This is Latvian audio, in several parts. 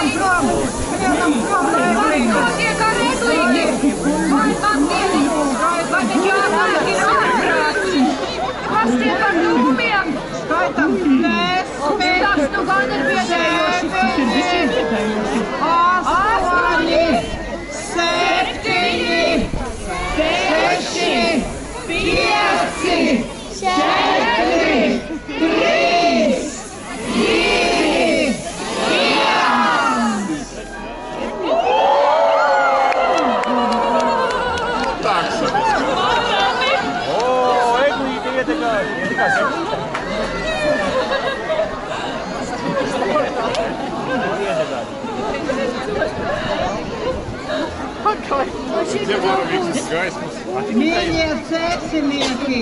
Ejam prom, Eglīte. Notiek ar Eglīti. Vai man vienīgi, vai taču jāsāk ir ārprāts. Kas tiek ar dūmiem? Skaitam 10, Tas nu gan ir biedējoši. 8, 7, 6, 5, 4, 3, 2, 1. Taksa. O, Eglīte ietekās. Где Боровickas gaismas? Mīļie cēsinieki,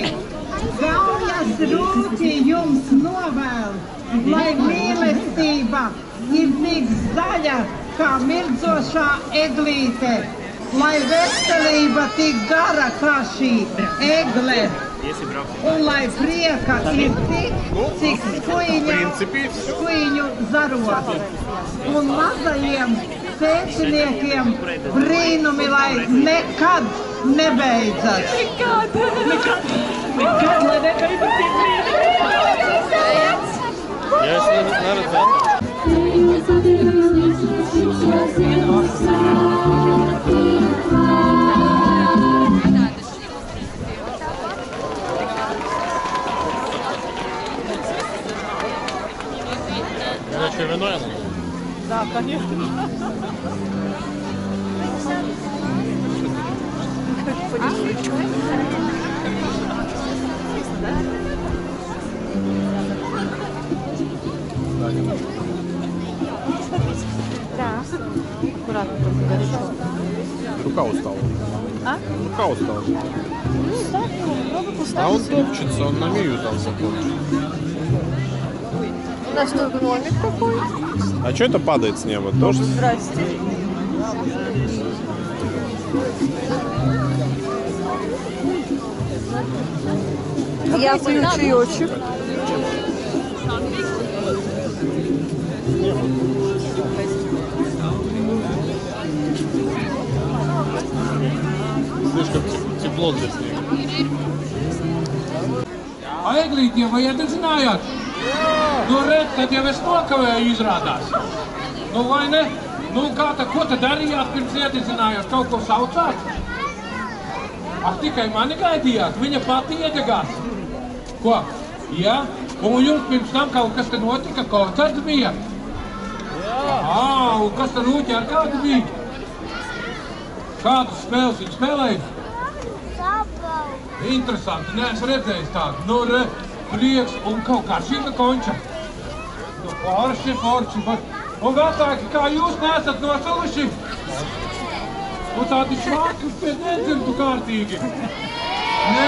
Gaujas rūķi jums novēl, lai mīlestība ir tik zaļa kā mirdzošā eglīte, lai veselība tik gara kā šī egle, un lai prieka ir tik, cik skuiņu zaros, un mazajiem cēsiniekiem brīnumi, lai nekad nebeidzas. Nekad, lai nebeidzas tie brīnumi. Ja es neredzētu. Иначе вино я надо. Да, конечно. Да. Аккуратно только горячо. Рука устала. А? Рука устала. Ну, так, попробуй поставить. А он топчется, он на мию там затопчет. У нас тут гномик какой. А что это падает с неба? Дождь? Здрасте. Я пью чаечек. Слишком тепло для снега. A Eglītiem vai iedezinājāt? Nu, redz, tad jau es nokavēju izrādās. Nu, vai ne? Nu, kā tad, ko tad darījāt pirms iedezinājāt? Kaut ko saucāt? Ak, tikai mani gaidījāt? Viņa pati iedegās. Ko? Jā? Un jums pirms tam kaut kas te notika? Koncerts bija? Un kas tad rūķi ar kādu bija? Kādas spēles viņi spēlēja? Interesanti, neesmu redzējis tādu. Nu, re, prieks un kaut kā šīta konča. Nu, forši. Un vecāki, kā jūs neesat nosaluši? Nu, tādi švāki pēc nedzirdu kārtīgi. Nē,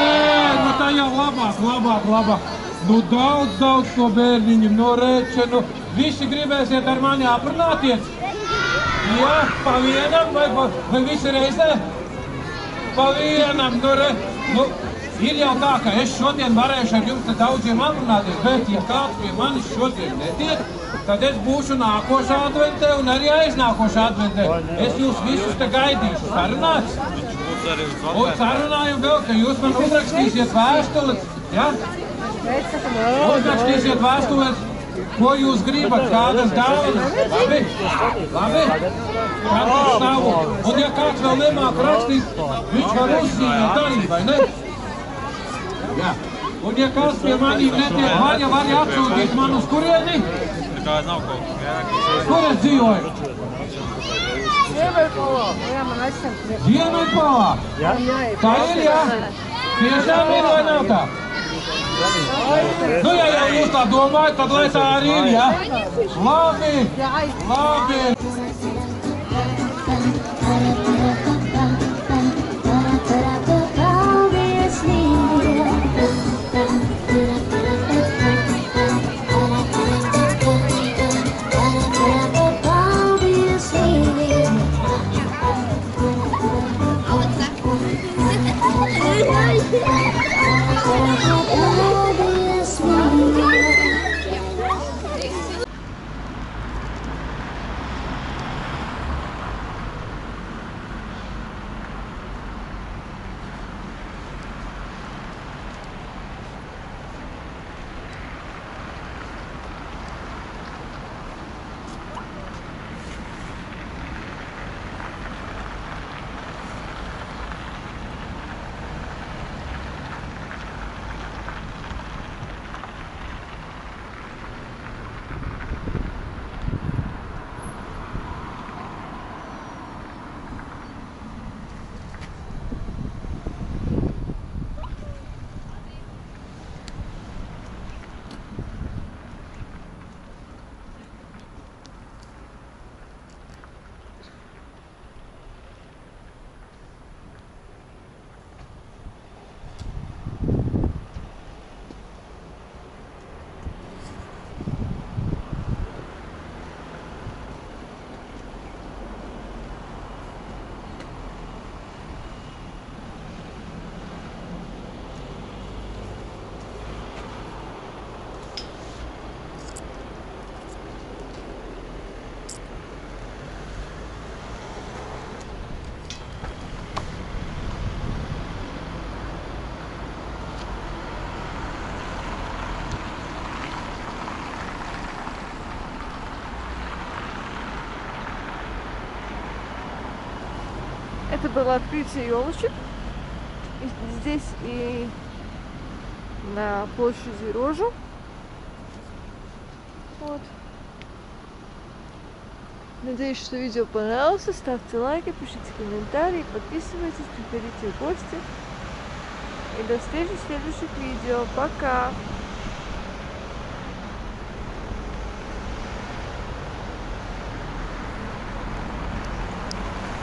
nu tā jau labāk. Nu, daudz to bērniņu, no reče, nu, visi gribēsiet ar mani aprunāties. Jā, pa vienam vai visi reizē? Pa vienam, nu, re, nu, ir jau tā, ka es šodien varēšu ar jums te daudziem aprunāties, bet ja kāds pie manis šodien netiek, tad es būšu nākošā adventē un arī aiznākošā adventē. Es jūs visus te gaidīšu. Sarunāts? Un sarunājam vēl, ka jūs man uzrakstīsiet vēstules, ja? Uzrakstīsiet vēstules, ko jūs gribat, kādas dāvanas. Labi? Katrs savu. Un ja kāds vēl nemāk rakstīt, viņš var uzzīmēt arī, vai ne? Jā. Un ja kāds pie manīm netiek, var atsūtīt man uz kurieni? Kur es dzīvoju? Ziemeļpolā. Jā, man aizsaka. Ziemeļpolā? Tā ir, jā? Tiešām ir vai nav tā? Nu, ja jau jūs tā domājat, tad lai tā arī ir, jā? Labi. Это было открытие елочек. Здесь и на площади Рожу. Вот. Надеюсь, что видео понравилось. Ставьте лайки, пишите комментарии, подписывайтесь, приходите в гости. И до встречи в следующих видео. Пока!